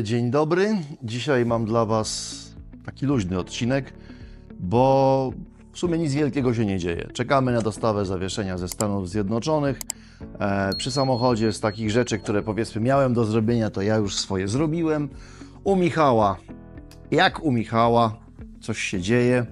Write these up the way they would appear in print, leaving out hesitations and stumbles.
Dzień dobry. Dzisiaj mam dla Was taki luźny odcinek, bo w sumie nic wielkiego się nie dzieje. Czekamy na dostawę zawieszenia ze Stanów Zjednoczonych. Przy samochodzie z takich rzeczy, które powiedzmy miałem do zrobienia, to ja już swoje zrobiłem. U Michała, jak u Michała, coś się dzieje.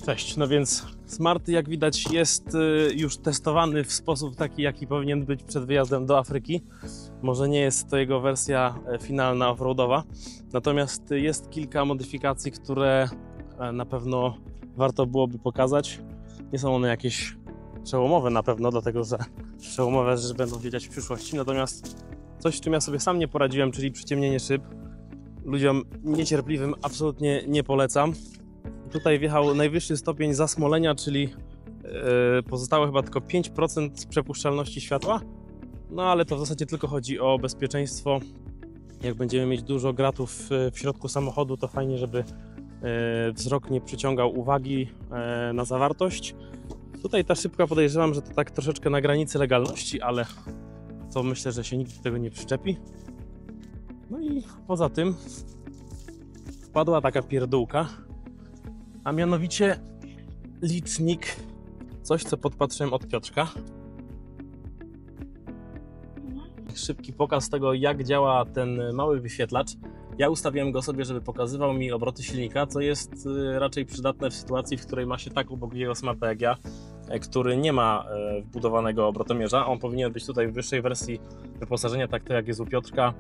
Cześć, no więc Smart, jak widać, jest już testowany w sposób taki, jaki powinien być przed wyjazdem do Afryki. Może nie jest to jego wersja finalna offroadowa, natomiast jest kilka modyfikacji, które na pewno warto byłoby pokazać. Nie są one jakieś przełomowe na pewno, dlatego że przełomowe rzeczy będą się dziać w przyszłości, natomiast coś, z czym ja sobie sam nie poradziłem, czyli przyciemnienie szyb. Ludziom niecierpliwym absolutnie nie polecam. Tutaj wjechał najwyższy stopień zasmolenia, czyli pozostało chyba tylko 5% przepuszczalności światła. No ale to w zasadzie tylko chodzi o bezpieczeństwo. Jak będziemy mieć dużo gratów w środku samochodu, to fajnie, żeby wzrok nie przyciągał uwagi na zawartość. Tutaj ta szybka, podejrzewam, że to tak troszeczkę na granicy legalności, ale to myślę, że się nikt do tego nie przyczepi. No i poza tym wpadła taka pierdółka, a mianowicie licznik, coś co podpatrzyłem od Piotrka. Szybki pokaz tego, jak działa ten mały wyświetlacz. Ja ustawiłem go sobie, żeby pokazywał mi obroty silnika, co jest raczej przydatne w sytuacji, w której ma się tak ubogiego smarta jak ja, który nie ma wbudowanego obrotomierza. On powinien być tutaj w wyższej wersji wyposażenia, tak jak jest u Piotrka.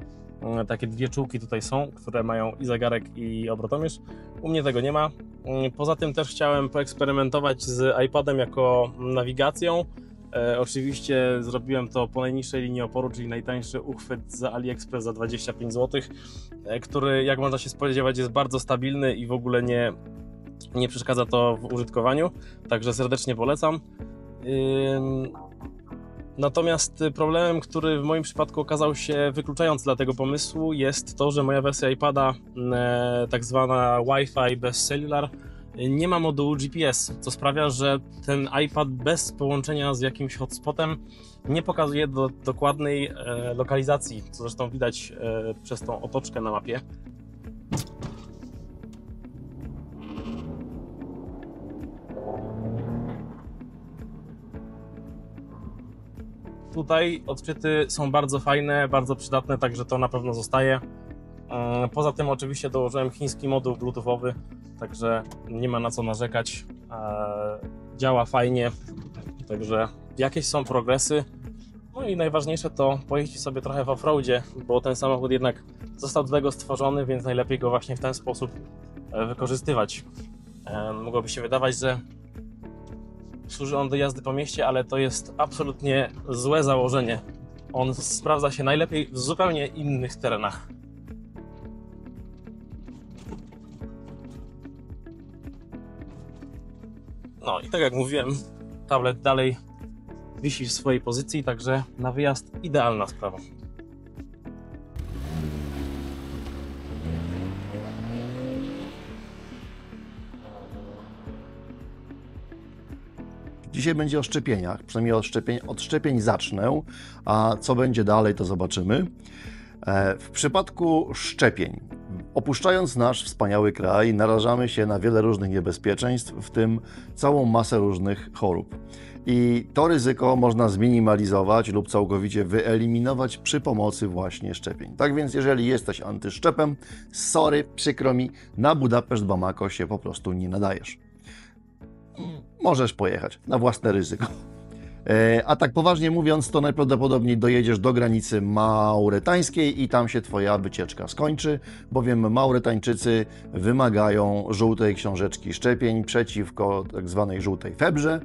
Takie dwie czułki tutaj są, które mają i zegarek, i obrotomierz. U mnie tego nie ma. Poza tym też chciałem poeksperymentować z iPadem jako nawigacją. Oczywiście zrobiłem to po najniższej linii oporu, czyli najtańszy uchwyt z AliExpress za 25 zł, który, jak można się spodziewać, jest bardzo stabilny i w ogóle nie przeszkadza to w użytkowaniu, także serdecznie polecam. Natomiast problemem, który w moim przypadku okazał się wykluczający dla tego pomysłu, jest to, że moja wersja iPada, tak zwana Wi-Fi bez cellular, nie ma modułu GPS, co sprawia, że ten iPad bez połączenia z jakimś hotspotem nie pokazuje do dokładnej lokalizacji, co zresztą widać przez tą otoczkę na mapie. Tutaj odczyty są bardzo fajne, bardzo przydatne, także to na pewno zostaje. Poza tym oczywiście dołożyłem chiński moduł bluetoothowy, także nie ma na co narzekać. Działa fajnie, także jakieś są progresy. No i najważniejsze to pojeździć sobie trochę w offroadzie, bo ten samochód jednak został do tego stworzony, więc najlepiej go właśnie w ten sposób wykorzystywać. Mogłoby się wydawać, że służy on do jazdy po mieście, ale to jest absolutnie złe założenie. On sprawdza się najlepiej w zupełnie innych terenach. No i tak jak mówiłem, tablet dalej wisi w swojej pozycji, także na wyjazd idealna sprawa. Dzisiaj będzie o szczepieniach, przynajmniej od szczepień zacznę, a co będzie dalej, to zobaczymy. W przypadku szczepień, opuszczając nasz wspaniały kraj, narażamy się na wiele różnych niebezpieczeństw, w tym całą masę różnych chorób. I to ryzyko można zminimalizować lub całkowicie wyeliminować przy pomocy właśnie szczepień. Tak więc jeżeli jesteś antyszczepem, sorry, przykro mi, na Budapeszt Bamako się po prostu nie nadajesz. Możesz pojechać na własne ryzyko. A tak poważnie mówiąc, to najprawdopodobniej dojedziesz do granicy mauretańskiej i tam się Twoja wycieczka skończy, bowiem Mauretańczycy wymagają żółtej książeczki szczepień przeciwko tak zwanej żółtej febrze.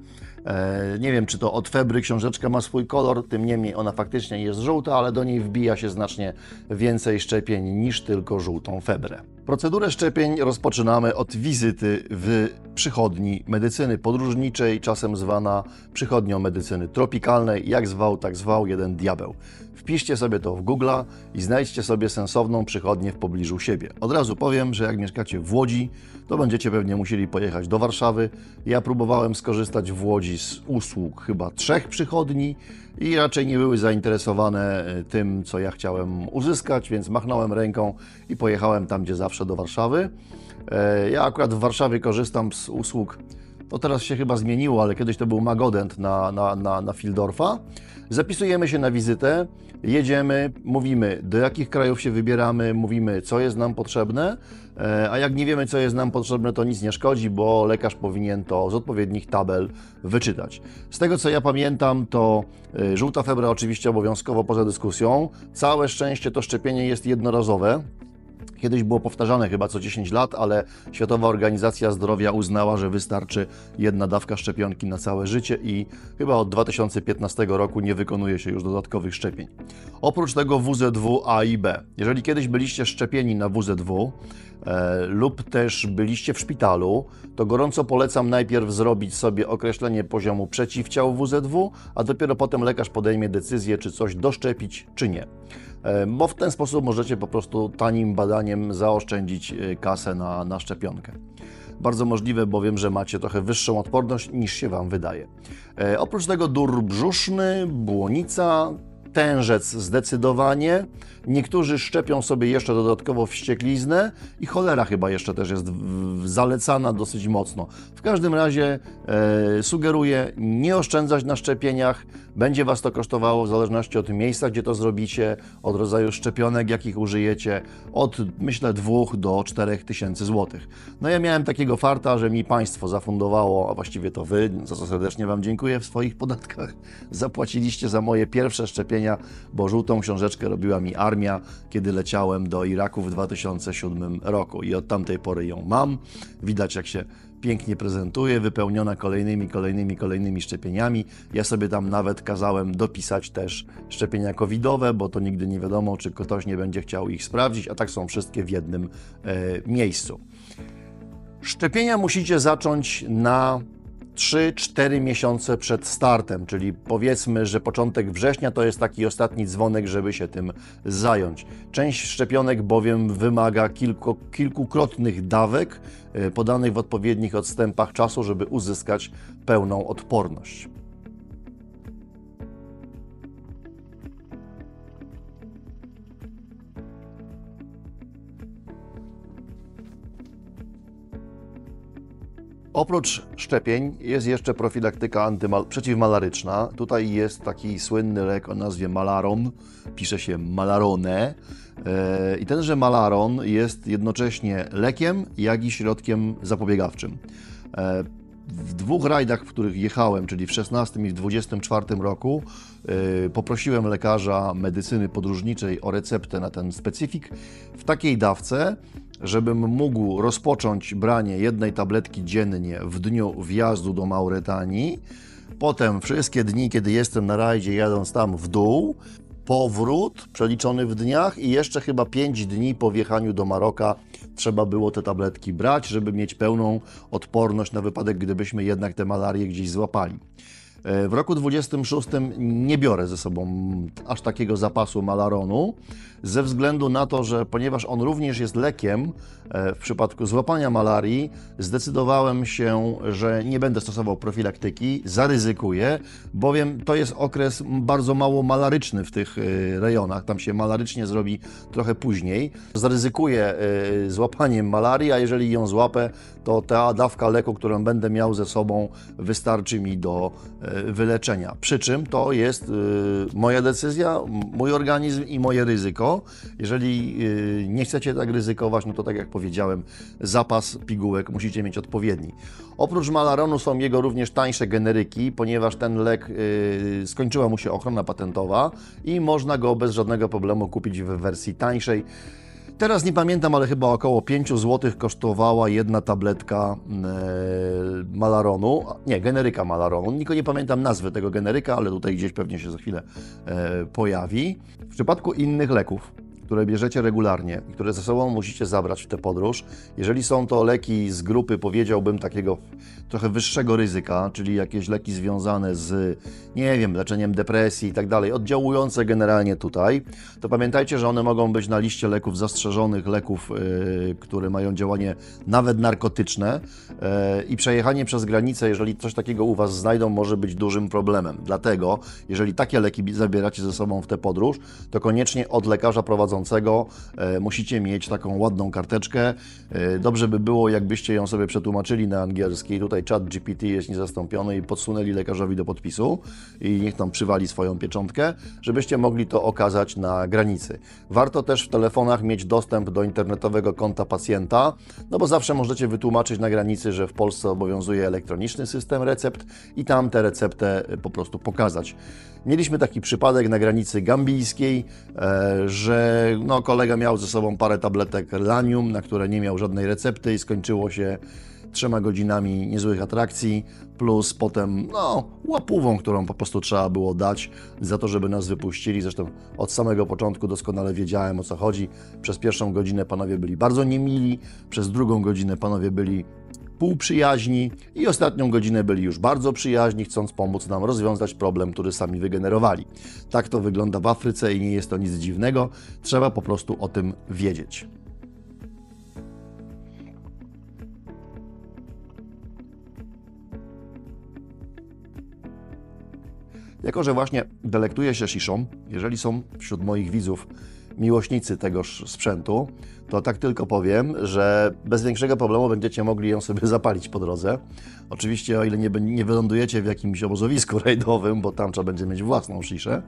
Nie wiem, czy to od febry książeczka ma swój kolor, tym niemniej ona faktycznie jest żółta, ale do niej wbija się znacznie więcej szczepień niż tylko żółtą febrę. Procedurę szczepień rozpoczynamy od wizyty w przychodni medycyny podróżniczej, czasem zwana przychodnią medycyny tropikalnej, jak zwał, tak zwał jeden diabeł. Wpiszcie sobie to w Google'a i znajdźcie sobie sensowną przychodnię w pobliżu siebie. Od razu powiem, że jak mieszkacie w Łodzi, to będziecie pewnie musieli pojechać do Warszawy. Ja próbowałem skorzystać w Łodzi z usług chyba 3 przychodni i raczej nie były zainteresowane tym, co ja chciałem uzyskać, więc machnąłem ręką i pojechałem tam, gdzie zawsze, do Warszawy. Ja akurat w Warszawie korzystam z usług, to teraz się chyba zmieniło, ale kiedyś to był Magodent na Fildorfa. Zapisujemy się na wizytę, jedziemy, mówimy, do jakich krajów się wybieramy, mówimy, co jest nam potrzebne, a jak nie wiemy, co jest nam potrzebne, to nic nie szkodzi, bo lekarz powinien to z odpowiednich tabel wyczytać. Z tego, co ja pamiętam, to żółta febra oczywiście obowiązkowo poza dyskusją. Całe szczęście to szczepienie jest jednorazowe. Kiedyś było powtarzane chyba co 10 lat, ale Światowa Organizacja Zdrowia uznała, że wystarczy jedna dawka szczepionki na całe życie i chyba od 2015 roku nie wykonuje się już dodatkowych szczepień. Oprócz tego WZW A i B. Jeżeli kiedyś byliście szczepieni na WZW lub też byliście w szpitalu, to gorąco polecam najpierw zrobić sobie określenie poziomu przeciwciał WZW, a dopiero potem lekarz podejmie decyzję, czy coś doszczepić, czy nie. Bo w ten sposób możecie po prostu tanim badaniem zaoszczędzić kasę na szczepionkę. Bardzo możliwe bowiem, że macie trochę wyższą odporność niż się Wam wydaje. Oprócz tego dur brzuszny, błonica, tężec zdecydowanie. Niektórzy szczepią sobie jeszcze dodatkowo wściekliznę i cholera chyba jeszcze też jest zalecana dosyć mocno. W każdym razie sugeruję nie oszczędzać na szczepieniach. Będzie Was to kosztowało w zależności od miejsca, gdzie to zrobicie, od rodzaju szczepionek, jakich użyjecie, od myślę 2 do 4 tysięcy złotych. No ja miałem takiego farta, że mi państwo zafundowało, a właściwie to Wy, za co serdecznie Wam dziękuję, w swoich podatkach zapłaciliście za moje pierwsze szczepienia, bo żółtą książeczkę robiła mi armia, kiedy leciałem do Iraku w 2007 roku i od tamtej pory ją mam. Widać, jak się pięknie prezentuje, wypełniona kolejnymi szczepieniami. Ja sobie tam nawet kazałem dopisać też szczepienia covidowe, bo to nigdy nie wiadomo, czy ktoś nie będzie chciał ich sprawdzić, a tak są wszystkie w jednym miejscu. Szczepienia musicie zacząć na 3-4 miesiące przed startem, czyli powiedzmy, że początek września to jest taki ostatni dzwonek, żeby się tym zająć. Część szczepionek bowiem wymaga kilkukrotnych dawek podanych w odpowiednich odstępach czasu, żeby uzyskać pełną odporność. Oprócz szczepień jest jeszcze profilaktyka przeciwmalaryczna. Tutaj jest taki słynny lek o nazwie Malaron, pisze się Malarone. I tenże Malaron jest jednocześnie lekiem, jak i środkiem zapobiegawczym. W 2 rajdach, w których jechałem, czyli w 16 i w 24 roku, poprosiłem lekarza medycyny podróżniczej o receptę na ten specyfik w takiej dawce, żebym mógł rozpocząć branie 1 tabletki dziennie w dniu wjazdu do Mauretanii, potem wszystkie dni, kiedy jestem na rajdzie, jadąc tam w dół, powrót przeliczony w dniach i jeszcze chyba 5 dni po wjechaniu do Maroka trzeba było te tabletki brać, żeby mieć pełną odporność na wypadek, gdybyśmy jednak tę malarię gdzieś złapali. W roku 26 nie biorę ze sobą aż takiego zapasu Malaronu, ze względu na to, że ponieważ on również jest lekiem w przypadku złapania malarii, zdecydowałem się, że nie będę stosował profilaktyki, zaryzykuję, bowiem to jest okres bardzo mało malaryczny w tych rejonach, tam się malarycznie zrobi trochę później. Zaryzykuję złapaniem malarii, a jeżeli ją złapę, to ta dawka leku, którą będę miał ze sobą, wystarczy mi do wyleczenia. Przy czym to jest moja decyzja, mój organizm i moje ryzyko. Jeżeli nie chcecie tak ryzykować, no to tak jak powiedziałem, zapas pigułek musicie mieć odpowiedni. Oprócz Malaronu są jego również tańsze generyki, ponieważ ten lek skończyła mu się ochrona patentowa i można go bez żadnego problemu kupić w wersji tańszej. Teraz nie pamiętam, ale chyba około 5 zł kosztowała 1 tabletka Malaronu, nie, generyka Malaronu. Nie pamiętam nazwy tego generyka, ale tutaj gdzieś pewnie się za chwilę pojawi. W przypadku innych leków, które bierzecie regularnie i które ze sobą musicie zabrać w tę podróż, jeżeli są to leki z grupy, powiedziałbym, takiego trochę wyższego ryzyka, czyli jakieś leki związane z, nie wiem, leczeniem depresji i tak dalej, oddziałujące generalnie tutaj, to pamiętajcie, że one mogą być na liście leków zastrzeżonych, leków, które mają działanie nawet narkotyczne i przejechanie przez granicę, jeżeli coś takiego u Was znajdą, może być dużym problemem. Dlatego, jeżeli takie leki zabieracie ze sobą w tę podróż, to koniecznie od lekarza prowadzącego musicie mieć taką ładną karteczkę. Dobrze by było, jakbyście ją sobie przetłumaczyli na angielski. Tutaj ChatGPT jest niezastąpiony i podsunęli lekarzowi do podpisu i niech tam przywali swoją pieczątkę, żebyście mogli to okazać na granicy. Warto też w telefonach mieć dostęp do internetowego konta pacjenta, no bo zawsze możecie wytłumaczyć na granicy, że w Polsce obowiązuje elektroniczny system recept i tam tę receptę po prostu pokazać. Mieliśmy taki przypadek na granicy gambijskiej, że no, kolega miał ze sobą parę tabletek Lanium, na które nie miał żadnej recepty i skończyło się 3 godzinami niezłych atrakcji, plus potem no, łapówą, którą po prostu trzeba było dać za to, żeby nas wypuścili. Zresztą od samego początku doskonale wiedziałem, o co chodzi. Przez pierwszą godzinę panowie byli bardzo niemili, przez drugą godzinę panowie byli półprzyjaźni i ostatnią godzinę byli już bardzo przyjaźni, chcąc pomóc nam rozwiązać problem, który sami wygenerowali. Tak to wygląda w Afryce i nie jest to nic dziwnego, trzeba po prostu o tym wiedzieć. Jako że właśnie delektuję się sziszą, jeżeli są wśród moich widzów miłośnicy tegoż sprzętu, to tak tylko powiem, że bez większego problemu będziecie mogli ją sobie zapalić po drodze. Oczywiście o ile nie wylądujecie w jakimś obozowisku rajdowym, bo tam trzeba będzie mieć własną sziszę.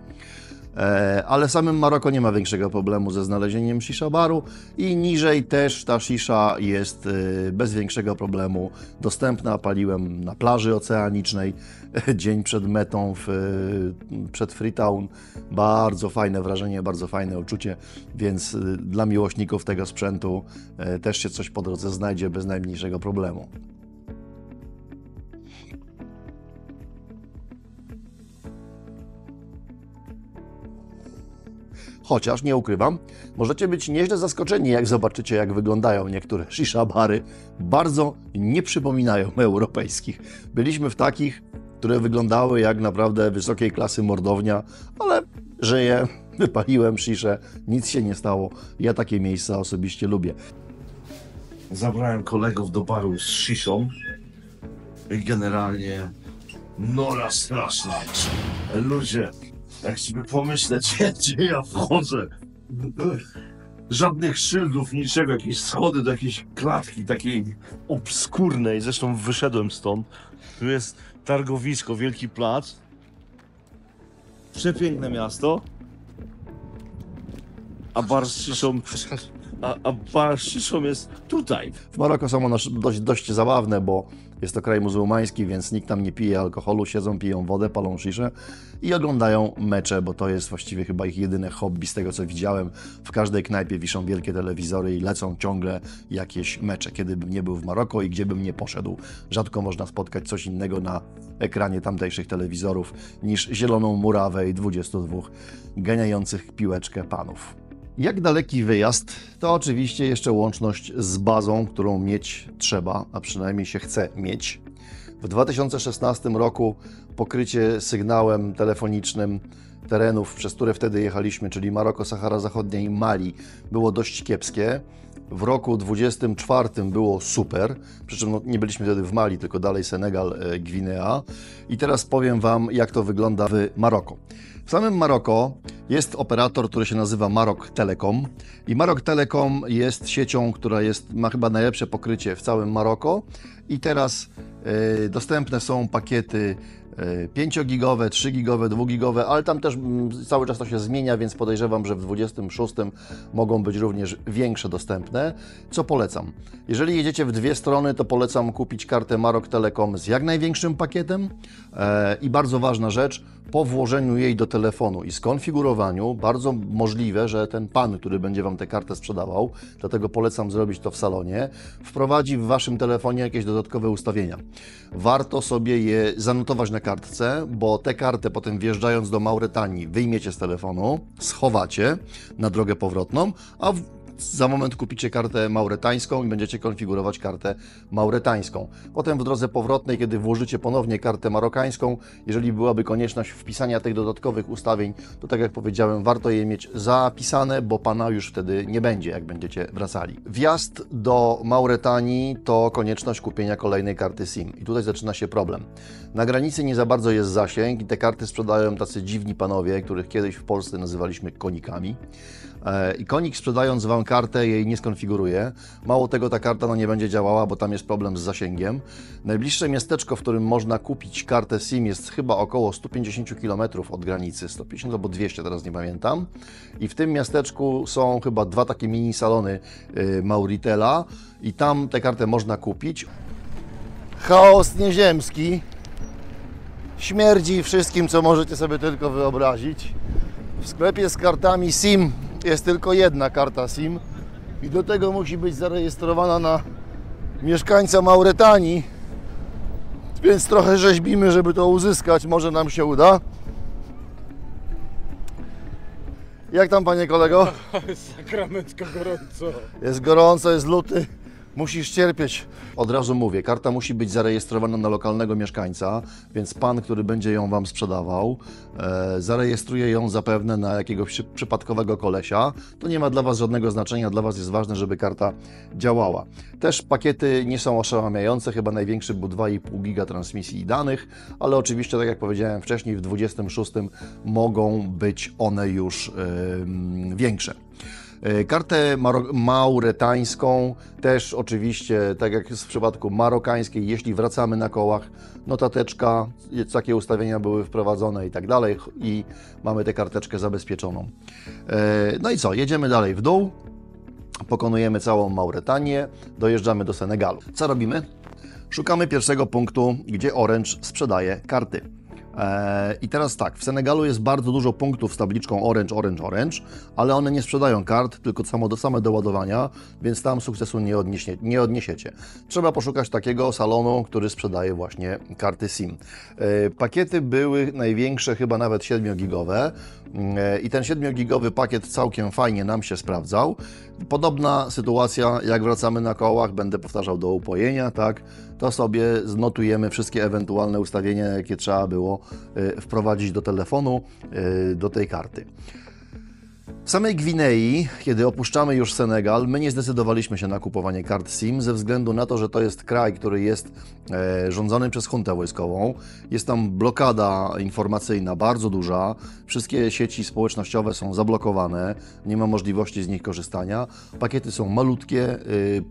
Ale w samym Maroko nie ma większego problemu ze znalezieniem shisha baru i niżej też ta shisha jest bez większego problemu dostępna. Paliłem na plaży oceanicznej dzień przed metą przed Freetown. Bardzo fajne wrażenie, bardzo fajne uczucie, więc dla miłośników tego sprzętu też się coś po drodze znajdzie bez najmniejszego problemu. Chociaż, nie ukrywam, możecie być nieźle zaskoczeni, jak zobaczycie, jak wyglądają niektóre shisha bary. Bardzo nie przypominają europejskich. Byliśmy w takich, które wyglądały jak naprawdę wysokiej klasy mordownia, ale żyję, wypaliłem shiszę, nic się nie stało. Ja takie miejsca osobiście lubię. Zabrałem kolegów do baru z sziszą i generalnie nora straszna. Ludzie, jak sobie pomyśleć, gdzie ja wchodzę, żadnych szyldów, niczego, jakieś schody do jakiejś klatki takiej obskurnej, zresztą wyszedłem stąd. Tu jest targowisko, wielki plac, przepiękne miasto, a bar z sziszą, a bar z sziszą jest tutaj. W Maroko są one dość zabawne, bo jest to kraj muzułmański, więc nikt tam nie pije alkoholu, siedzą, piją wodę, palą sziszę i oglądają mecze, bo to jest właściwie chyba ich jedyne hobby z tego, co widziałem. W każdej knajpie wiszą wielkie telewizory i lecą ciągle jakieś mecze. Kiedy bym nie był w Maroko i gdzie bym nie poszedł, rzadko można spotkać coś innego na ekranie tamtejszych telewizorów niż zieloną murawę i 22 ganiających piłeczkę panów. Jak daleki wyjazd, to oczywiście jeszcze łączność z bazą, którą mieć trzeba, a przynajmniej się chce mieć. W 2016 roku pokrycie sygnałem telefonicznym terenów, przez które wtedy jechaliśmy, czyli Maroko, Sahara Zachodnia i Mali, było dość kiepskie. W roku 2024 było super, przy czym no, nie byliśmy wtedy w Mali, tylko dalej Senegal, Gwinea. I teraz powiem Wam, jak to wygląda w Maroko. W samym Maroko jest operator, który się nazywa Maroc Telecom i Maroc Telecom jest siecią, która ma chyba najlepsze pokrycie w całym Maroko i teraz dostępne są pakiety 5-gigowe, 3-gigowe, 2-gigowe, ale tam też cały czas to się zmienia, więc podejrzewam, że w 26 mogą być również większe dostępne, co polecam. Jeżeli jedziecie w dwie strony, to polecam kupić kartę Maroc Telecom z jak największym pakietem i bardzo ważna rzecz, Po włożeniu jej do telefonu i skonfigurowaniu, bardzo możliwe, że ten pan, który będzie Wam tę kartę sprzedawał, dlatego polecam zrobić to w salonie, wprowadzi w Waszym telefonie jakieś dodatkowe ustawienia. Warto sobie je zanotować na kartce, bo tę kartę potem wjeżdżając do Mauretanii wyjmiecie z telefonu, schowacie na drogę powrotną, a za moment kupicie kartę mauretańską i będziecie konfigurować kartę mauretańską. Potem w drodze powrotnej, kiedy włożycie ponownie kartę marokańską, jeżeli byłaby konieczność wpisania tych dodatkowych ustawień, to tak jak powiedziałem, warto je mieć zapisane, bo pana już wtedy nie będzie, jak będziecie wracali. Wjazd do Mauretanii to konieczność kupienia kolejnej karty SIM. I tutaj zaczyna się problem. Na granicy nie za bardzo jest zasięg i te karty sprzedają tacy dziwni panowie, których kiedyś w Polsce nazywaliśmy konikami. I konik, sprzedając Wam kartę, jej nie skonfiguruje. Mało tego, ta karta nie będzie działała, bo tam jest problem z zasięgiem. Najbliższe miasteczko, w którym można kupić kartę SIM, jest chyba około 150 km od granicy, 150 albo 200, teraz nie pamiętam. I w tym miasteczku są chyba 2 takie mini salony Mauritela i tam tę kartę można kupić. Chaos nieziemski. Śmierdzi wszystkim, co możecie sobie tylko wyobrazić. W sklepie z kartami SIM jest tylko jedna karta SIM i do tego musi być zarejestrowana na mieszkańca Mauretanii, więc trochę rzeźbimy, żeby to uzyskać, może nam się uda. Jak tam, panie kolego? Sakramentka gorąco. Jest gorąco, jest luty. Musisz cierpieć. Od razu mówię, karta musi być zarejestrowana na lokalnego mieszkańca, więc pan, który będzie ją Wam sprzedawał, zarejestruje ją zapewne na jakiegoś przypadkowego kolesia. To nie ma dla Was żadnego znaczenia, dla Was jest ważne, żeby karta działała. Też pakiety nie są oszałamiające, chyba największy był 2,5 giga transmisji danych, ale oczywiście, tak jak powiedziałem wcześniej, w 26 mogą być one już większe. Kartę mauretańską też oczywiście, tak jak jest w przypadku marokańskiej, jeśli wracamy na kołach, notateczka, takie ustawienia były wprowadzone i tak dalej i mamy tę karteczkę zabezpieczoną. No i co, jedziemy dalej w dół, pokonujemy całą Mauretanię, dojeżdżamy do Senegalu. Co robimy? Szukamy pierwszego punktu, gdzie Orange sprzedaje karty. I teraz tak, w Senegalu jest bardzo dużo punktów z tabliczką Orange, Orange, Orange, ale one nie sprzedają kart, tylko same do ładowania, więc tam sukcesu nie odniesiecie. Trzeba poszukać takiego salonu, który sprzedaje właśnie karty SIM. Pakiety były największe, chyba nawet 7-gigowe i ten 7-gigowy pakiet całkiem fajnie nam się sprawdzał. Podobna sytuacja, jak wracamy na kołach, będę powtarzał do upojenia, tak, to sobie znotujemy wszystkie ewentualne ustawienia, jakie trzeba było wprowadzić do telefonu, do tej karty. W samej Gwinei, kiedy opuszczamy już Senegal, my nie zdecydowaliśmy się na kupowanie kart SIM ze względu na to, że to jest kraj, który jest rządzony przez juntę wojskową. Jest tam blokada informacyjna bardzo duża, wszystkie sieci społecznościowe są zablokowane, nie ma możliwości z nich korzystania. Pakiety są malutkie,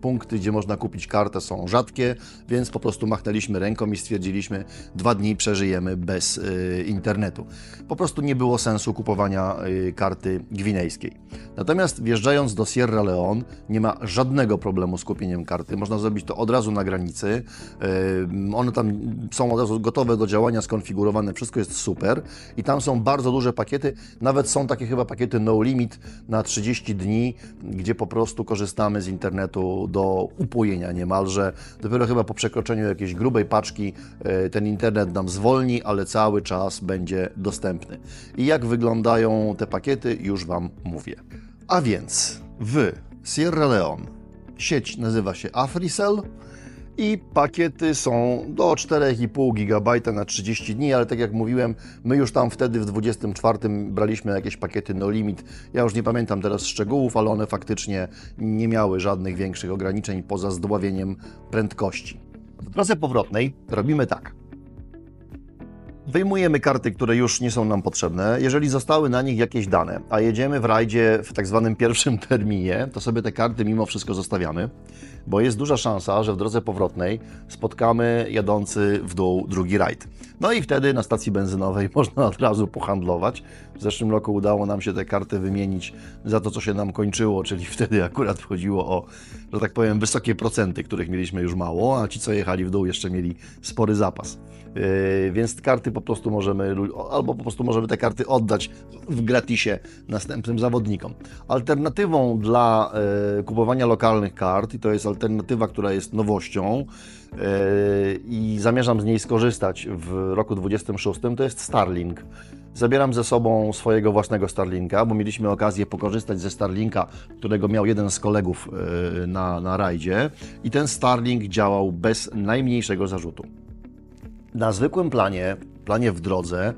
punkty, gdzie można kupić kartę, są rzadkie, więc po prostu machnęliśmy ręką i stwierdziliśmy, 2 dni przeżyjemy bez internetu. Po prostu nie było sensu kupowania karty gwinejskiej. Natomiast wjeżdżając do Sierra Leone nie ma żadnego problemu z kupieniem karty. Można zrobić to od razu na granicy. One tam są od razu gotowe do działania, skonfigurowane, wszystko jest super. I tam są bardzo duże pakiety, nawet są takie chyba pakiety no limit na 30 dni, gdzie po prostu korzystamy z internetu do upojenia niemalże. Dopiero chyba po przekroczeniu jakiejś grubej paczki ten internet nam zwolni, ale cały czas będzie dostępny. I jak wyglądają te pakiety, już Wam mówię. A więc w Sierra Leone sieć nazywa się AfriCell i pakiety są do 4,5 GB na 30 dni, ale tak jak mówiłem, my już tam wtedy w 24 braliśmy jakieś pakiety no limit. Ja już nie pamiętam teraz szczegółów, ale one faktycznie nie miały żadnych większych ograniczeń poza zdławieniem prędkości. W drodze powrotnej robimy tak. Wyjmujemy karty, które już nie są nam potrzebne. Jeżeli zostały na nich jakieś dane, a jedziemy w rajdzie w tak zwanym pierwszym terminie, to sobie te karty mimo wszystko zostawiamy. bo jest duża szansa, że w drodze powrotnej spotkamy jadący w dół drugi rajd. No i wtedy na stacji benzynowej można od razu pohandlować. W zeszłym roku udało nam się te karty wymienić za to, co się nam kończyło, czyli wtedy akurat wchodziło o, że tak powiem, wysokie procenty, których mieliśmy już mało, a ci, co jechali w dół, jeszcze mieli spory zapas. Więc karty po prostu możemy, albo po prostu możemy te karty oddać w gratisie następnym zawodnikom. Alternatywą dla kupowania lokalnych kart, i to jest alternatywa, która jest nowością i zamierzam z niej skorzystać w roku 2026, to jest Starlink. Zabieram ze sobą swojego własnego Starlinka, bo mieliśmy okazję pokorzystać ze Starlinka, którego miał jeden z kolegów na rajdzie, i ten Starlink działał bez najmniejszego zarzutu. Na zwykłym planie w drodze,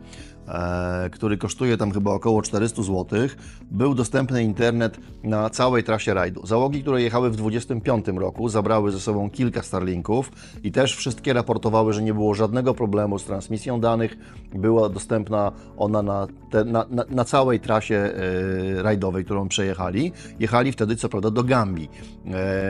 który kosztuje tam chyba około 400 zł, był dostępny internet na całej trasie rajdu. Załogi, które jechały w 2025 roku, zabrały ze sobą kilka Starlinków i też wszystkie raportowały, że nie było żadnego problemu z transmisją danych. Była dostępna ona na całej trasie rajdowej, którą przejechali. Jechali wtedy co prawda do Gambii,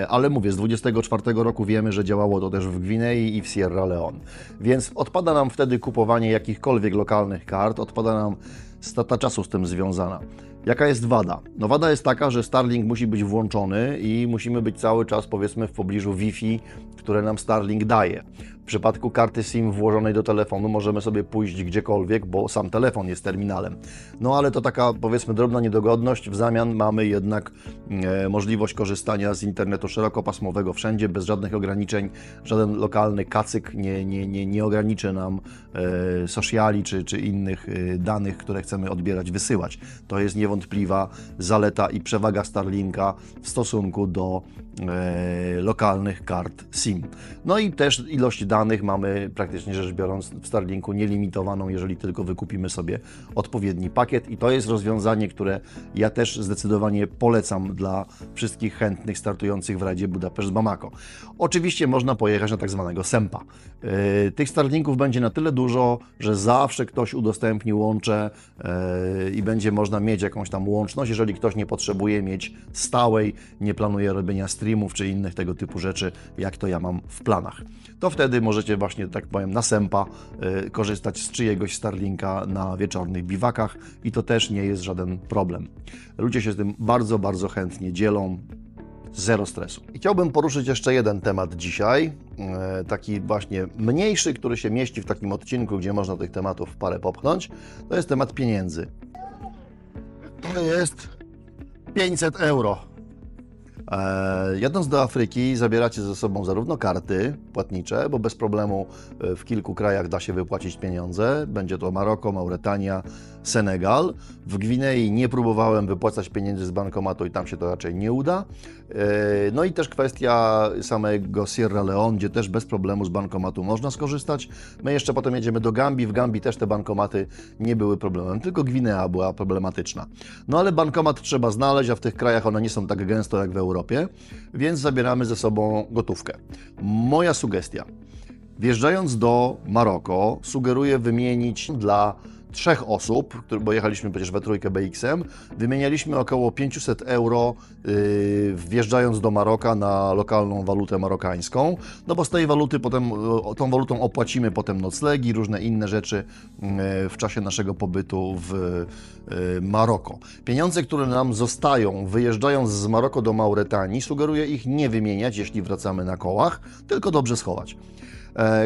ale mówię, z 2024 roku wiemy, że działało to też w Gwinei i w Sierra Leone. Więc odpada nam wtedy kupowanie jakichkolwiek lokalnych kart, odpada nam strata czasu z tym związana. Jaka jest wada? No wada jest taka, że Starlink musi być włączony i musimy być cały czas, powiedzmy, w pobliżu Wi-Fi, które nam Starlink daje. W przypadku karty SIM włożonej do telefonu możemy sobie pójść gdziekolwiek, bo sam telefon jest terminalem. No ale to taka, powiedzmy, drobna niedogodność. W zamian mamy jednak możliwość korzystania z internetu szerokopasmowego wszędzie, bez żadnych ograniczeń. Żaden lokalny kacyk nie ograniczy nam sociali czy innych danych, które chcemy odbierać, wysyłać. To jest niewątpliwa zaleta i przewaga Starlinka w stosunku do lokalnych kart SIM. No i też ilość danych mamy, praktycznie rzecz biorąc, w Starlinku nielimitowaną, jeżeli tylko wykupimy sobie odpowiedni pakiet, i to jest rozwiązanie, które ja też zdecydowanie polecam dla wszystkich chętnych startujących w rajdzie Budapeszt-Bamako. Oczywiście można pojechać na tak zwanego SEMPA. Tych Starlinków będzie na tyle dużo, że zawsze ktoś udostępni łącze i będzie można mieć jakąś tam łączność. Jeżeli ktoś nie potrzebuje mieć stałej, nie planuje robienia streamów czy innych tego typu rzeczy, jak to ja mam w planach, to wtedy możecie właśnie, tak powiem, na SEMPA korzystać z czyjegoś Starlinka na wieczornych biwakach i to też nie jest żaden problem. Ludzie się z tym bardzo, bardzo chętnie dzielą. Zero stresu. I chciałbym poruszyć jeszcze jeden temat dzisiaj, taki właśnie mniejszy, który się mieści w takim odcinku, gdzie można tych tematów parę popchnąć. To jest temat pieniędzy. To jest 500 euro. Jadąc do Afryki, zabieracie ze sobą zarówno karty płatnicze, bo bez problemu w kilku krajach da się wypłacić pieniądze. Będzie to Maroko, Mauretania, Senegal. W Gwinei nie próbowałem wypłacać pieniędzy z bankomatu i tam się to raczej nie uda. No i też kwestia samego Sierra Leone, gdzie też bez problemu z bankomatu można skorzystać. My jeszcze potem jedziemy do Gambii. W Gambii też te bankomaty nie były problemem, tylko Gwinea była problematyczna. No ale bankomat trzeba znaleźć, a w tych krajach one nie są tak gęsto jak w Europie, więc zabieramy ze sobą gotówkę. Moja sugestia. Wjeżdżając do Maroko, sugeruję wymienić dla 3 osób, bo jechaliśmy przecież we trójkę BX-em, wymienialiśmy około 500 euro wjeżdżając do Maroka na lokalną walutę marokańską, no bo z tej waluty potem, tą walutą opłacimy potem noclegi, różne inne rzeczy w czasie naszego pobytu w Maroko. Pieniądze, które nam zostają wyjeżdżając z Maroko do Mauretanii, sugeruję ich nie wymieniać, jeśli wracamy na kołach, tylko dobrze schować.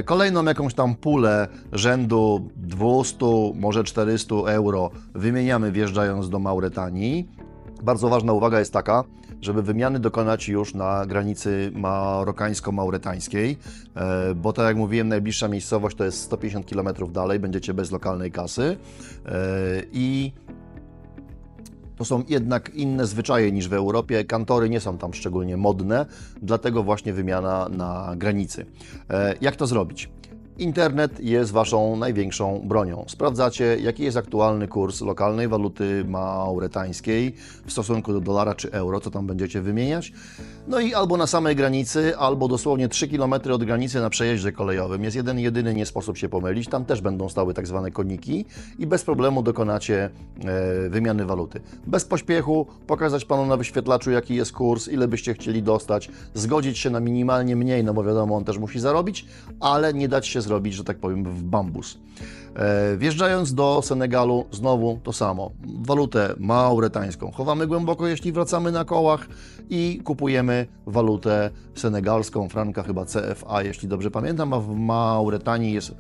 Kolejną jakąś tam pulę rzędu 200, może 400 euro wymieniamy wjeżdżając do Mauretanii. Bardzo ważna uwaga jest taka, żeby wymiany dokonać już na granicy marokańsko-mauretańskiej, bo tak jak mówiłem, najbliższa miejscowość to jest 150 km dalej, będziecie bez lokalnej kasy i to są jednak inne zwyczaje niż w Europie. Kantory nie są tam szczególnie modne, dlatego właśnie wymiana na granicy. Jak to zrobić? Internet jest Waszą największą bronią. Sprawdzacie, jaki jest aktualny kurs lokalnej waluty mauretańskiej w stosunku do dolara czy euro, co tam będziecie wymieniać. No i albo na samej granicy, albo dosłownie 3 km od granicy na przejeździe kolejowym. Jest jedyny nie sposób się pomylić. Tam też będą stały tak zwane koniki i bez problemu dokonacie wymiany waluty. Bez pośpiechu, pokazać Panu na wyświetlaczu, jaki jest kurs, ile byście chcieli dostać, zgodzić się na minimalnie mniej, no bo wiadomo, on też musi zarobić, ale nie dać się zrobić, że tak powiem, w bambus. Wjeżdżając do Senegalu, znowu to samo. Walutę mauretańską chowamy głęboko, jeśli wracamy na kołach i kupujemy walutę senegalską, franka chyba CFA, jeśli dobrze pamiętam, a w Mauretanii jest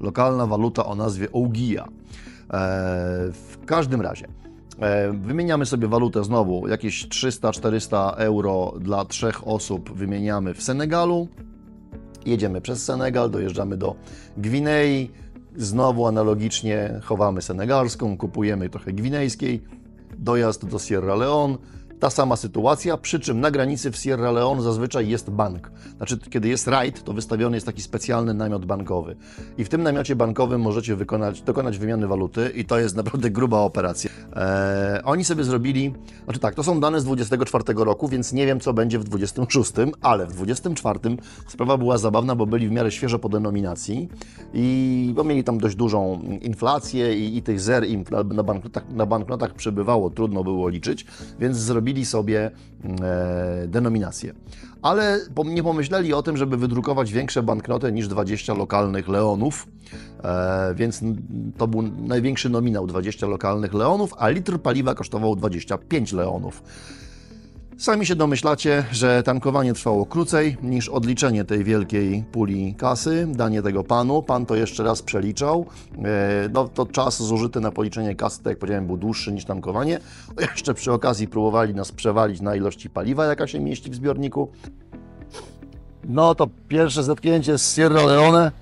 lokalna waluta o nazwie Ouguiya. W każdym razie wymieniamy sobie walutę znowu, jakieś 300-400 euro dla 3 osób wymieniamy w Senegalu. Jedziemy przez Senegal, dojeżdżamy do Gwinei, znowu analogicznie chowamy senegalską, kupujemy trochę gwinejskiej, dojazd do Sierra Leone, ta sama sytuacja, przy czym na granicy w Sierra Leone zazwyczaj jest bank. Znaczy, kiedy jest rajd, to wystawiony jest taki specjalny namiot bankowy. I w tym namiocie bankowym możecie dokonać wymiany waluty i to jest naprawdę gruba operacja. Oni sobie zrobili, znaczy tak, to są dane z 24 roku, więc nie wiem, co będzie w 26, ale w 24 sprawa była zabawna, bo byli w miarę świeżo po denominacji i bo mieli tam dość dużą inflację i tych zer im na banknotach przebywało, trudno było liczyć, więc zrobili sobie denominację. Ale nie pomyśleli o tym, żeby wydrukować większe banknoty niż 20 lokalnych leonów, więc to był największy nominał 20 lokalnych leonów, a litr paliwa kosztował 25 leonów. Sami się domyślacie, że tankowanie trwało krócej niż odliczenie tej wielkiej puli kasy, danie tego panu. Pan to jeszcze raz przeliczał. No, to czas zużyty na policzenie kasy, tak jak powiedziałem, był dłuższy niż tankowanie. Jeszcze przy okazji próbowali nas przewalić na ilości paliwa, jaka się mieści w zbiorniku. No to pierwsze zetknięcie z Sierra Leone.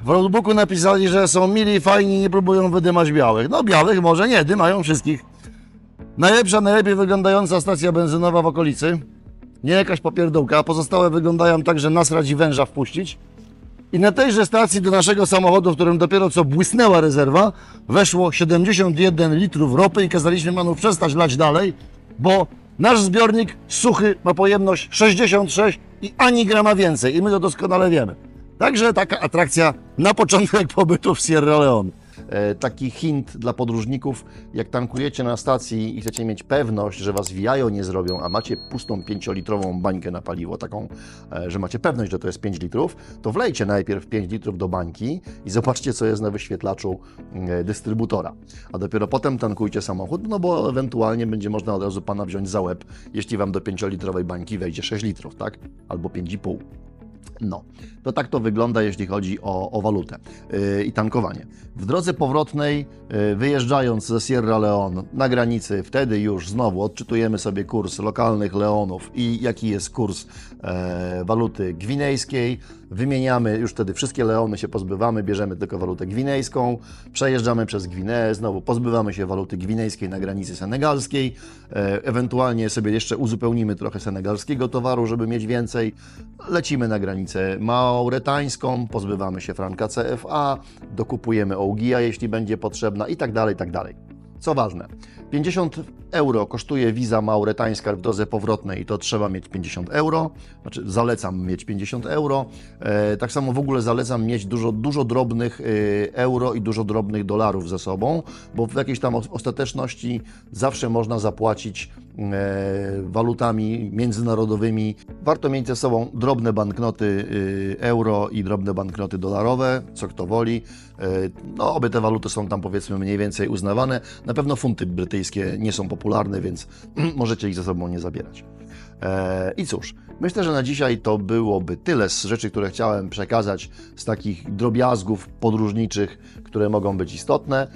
W roadbooku napisali, że są mili, fajni, nie próbują wydymać białych. No białych może nie, dymają wszystkich. Najlepsza, najlepiej wyglądająca stacja benzynowa w okolicy. Nie jakaś popierdółka, pozostałe wyglądają tak, że nasrać i węża wpuścić. I na tejże stacji do naszego samochodu, w którym dopiero co błysnęła rezerwa, weszło 71 litrów ropy i kazaliśmy panu przestać lać dalej, bo nasz zbiornik suchy ma pojemność 66 i ani grama więcej i my to doskonale wiemy. Także taka atrakcja na początek pobytu w Sierra Leone. Taki hint dla podróżników, jak tankujecie na stacji i chcecie mieć pewność, że was w jajo nie zrobią, a macie pustą 5-litrową bańkę na paliwo, taką, że macie pewność, że to jest 5 litrów, to wlejcie najpierw 5 litrów do bańki i zobaczcie, co jest na wyświetlaczu dystrybutora. A dopiero potem tankujcie samochód, no bo ewentualnie będzie można od razu pana wziąć za łeb, jeśli wam do 5-litrowej bańki wejdzie 6 litrów, tak? Albo 5,5. No, to tak to wygląda, jeśli chodzi o walutę i tankowanie. W drodze powrotnej, wyjeżdżając ze Sierra Leone na granicy, wtedy już znowu odczytujemy sobie kurs lokalnych leonów i jaki jest kurs waluty gwinejskiej. Wymieniamy, już wtedy wszystkie leony się pozbywamy, bierzemy tylko walutę gwinejską, przejeżdżamy przez Gwineę, znowu pozbywamy się waluty gwinejskiej na granicy senegalskiej, ewentualnie sobie jeszcze uzupełnimy trochę senegalskiego towaru, żeby mieć więcej, lecimy na granicę mauretańską, pozbywamy się franka CFA, dokupujemy Ouguiya, jeśli będzie potrzebna i tak dalej, i tak dalej. Co ważne, 50 euro kosztuje wiza mauretańska w drodze powrotnej i to trzeba mieć 50 euro, znaczy zalecam mieć 50 euro. Tak samo w ogóle zalecam mieć dużo drobnych euro i dużo drobnych dolarów ze sobą, bo w jakiejś tam ostateczności zawsze można zapłacić walutami międzynarodowymi. Warto mieć ze sobą drobne banknoty euro i drobne banknoty dolarowe, co kto woli. No, obie te waluty są tam powiedzmy mniej więcej uznawane. Na pewno funty brytyjskie nie są popularne, więc możecie ich ze sobą nie zabierać. I cóż, myślę, że na dzisiaj to byłoby tyle z rzeczy, które chciałem przekazać, z takich drobiazgów podróżniczych, które mogą być istotne,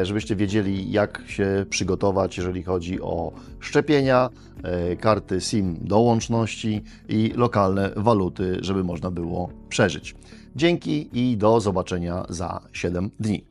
żebyście wiedzieli, jak się przygotować, jeżeli chodzi o szczepienia, karty SIM do łączności i lokalne waluty, żeby można było przeżyć. Dzięki i do zobaczenia za 7 dni.